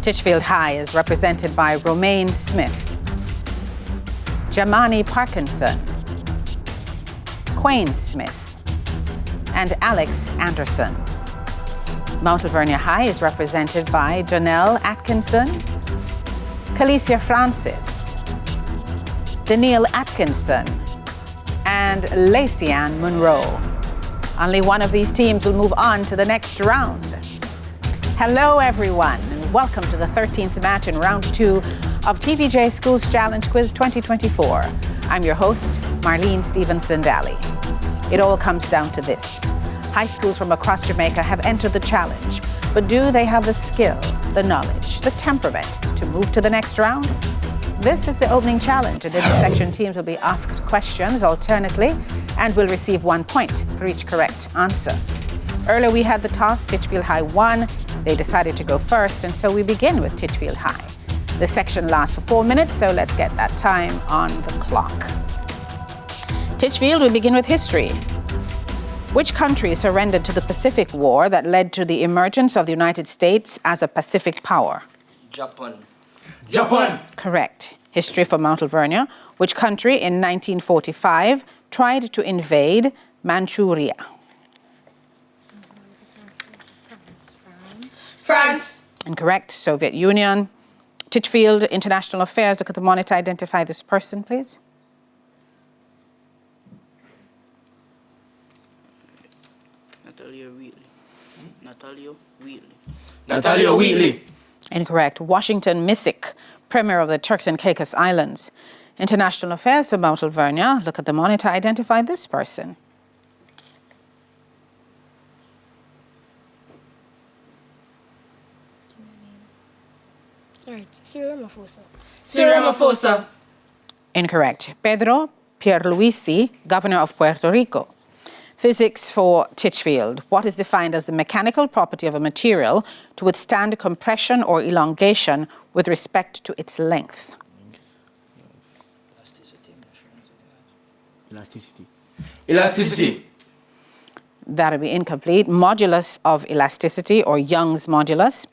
Titchfield High is represented by Romaine Smith, Jamani Parkinson, Quayne Smith, and Alex Anderson. Mount Alvernia High is represented by Janelle Atkinson, Calicia Francis, Danielle Atkinson, and Lacey-Ann Monroe. Only one of these teams will move on to the next round. Hello, everyone, and welcome to the 13th match in round 2 of TVJ Schools Challenge Quiz 2024. I'm your host, Marlene Stevenson-Daly. It all comes down to this. High schools from across Jamaica have entered the challenge, but do they have the skill, the knowledge, the temperament to move to the next round? This is the opening challenge, and in the section, teams will be asked questions alternately and will receive 1 point for each correct answer. Earlier we had the toss, Titchfield High won. They decided to go first, and so we begin with Titchfield High. The section lasts for 4 minutes, so let's get that time on the clock. Titchfield, we begin with history. Which country surrendered to the Pacific War that led to the emergence of the United States as a Pacific power? Japan. Correct. History for Mount Alvernia. Which country in 1945 tried to invade Manchuria? France. Incorrect. Soviet Union. Titchfield, International Affairs. Look at the monitor. Identify this person, please. Natalia Wheatley. Incorrect. Washington Missick, Premier of the Turks and Caicos Islands. International Affairs for Mount Alvernia. Look at the monitor. Identify this person. Cyril Ramaphosa. Incorrect. Pedro Pierluisi, Governor of Puerto Rico. Physics for Titchfield. What is defined as the mechanical property of a material to withstand compression or elongation with respect to its length? Elasticity. That would be incomplete. Modulus of elasticity, or Young's modulus.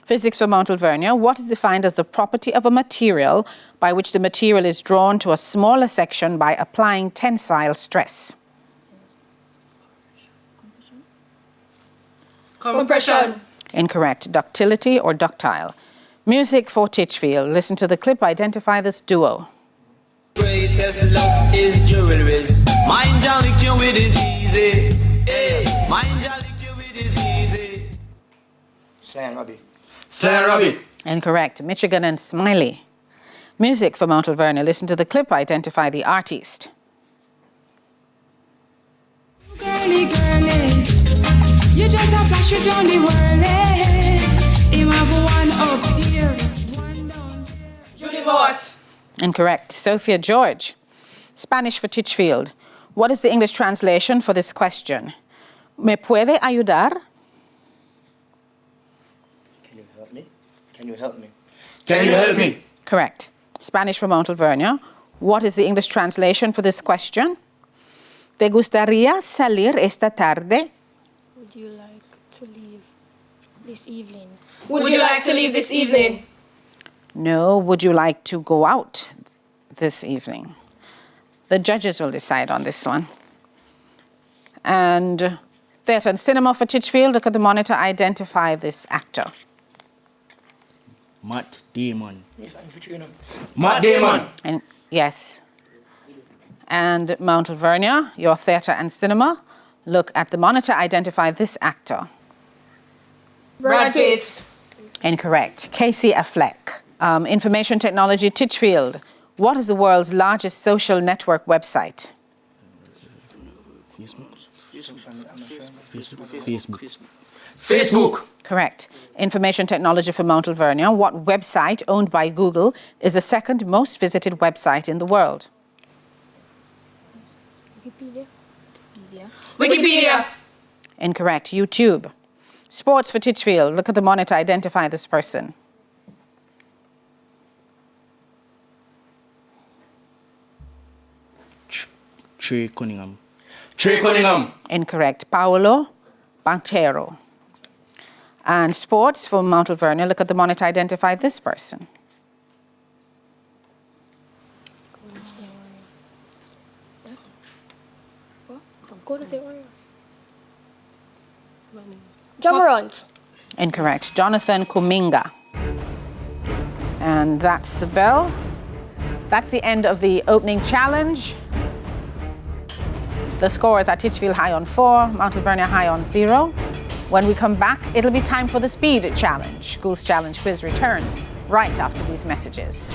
Physics for Mount Alvernia. What is defined as the property of a material by which the material is drawn to a smaller section by applying tensile stress? Compression. Incorrect. Ductility or ductile. Music for Titchfield. Listen to the clip. Identify this duo. Greatest lust is jewelries. Mind jolly cure with is easy. Hey, mind jolly cure with is easy. Sly and Robbie. Incorrect. Michigan and Smiley. Music for Mount Alvernia. Listen to the clip. Identify the artist. Girly, girly, you just a flash it on the world. Him have one up here, one down there. Judy Mott. Incorrect. Sophia George. Spanish for Titchfield. What is the English translation for this question? ¿Me puede ayudar? Can you help me? Can you help me? Can you help me? Correct. Spanish for Mount Alvernia. What is the English translation for this question? ¿Te gustaría salir esta tarde? Would you like to leave this evening? Would you like to leave this evening? No. Would you like to go out this evening? The judges will decide on this one. And theatre and cinema for Titchfield. Look at the monitor. Identify this actor. Matt Damon. And yes. And Mount Alvernia, your theatre and cinema. Look at the monitor. Identify this actor. Brad Pitt. Incorrect. Casey Affleck. Information technology, Titchfield. What is the world's largest social network website? Facebook. Correct. Information technology for Mount Alvernia. What website owned by Google is the second most visited website in the world? Wikipedia. Incorrect. YouTube. Sports for Titchfield. Look at the monitor. Identify this person. Trey Cunningham. Incorrect. Paolo Banchero. And sports for Mount Alvernia. Look at the monitor, identify this person. Jamarant. Incorrect. Jonathan Kuminga. And that's the bell. That's the end of the opening challenge. The scores are Titchfield High on 4, Mount Alvernia High on 0. When we come back, it'll be time for the speed challenge. Goose Challenge quiz returns right after these messages.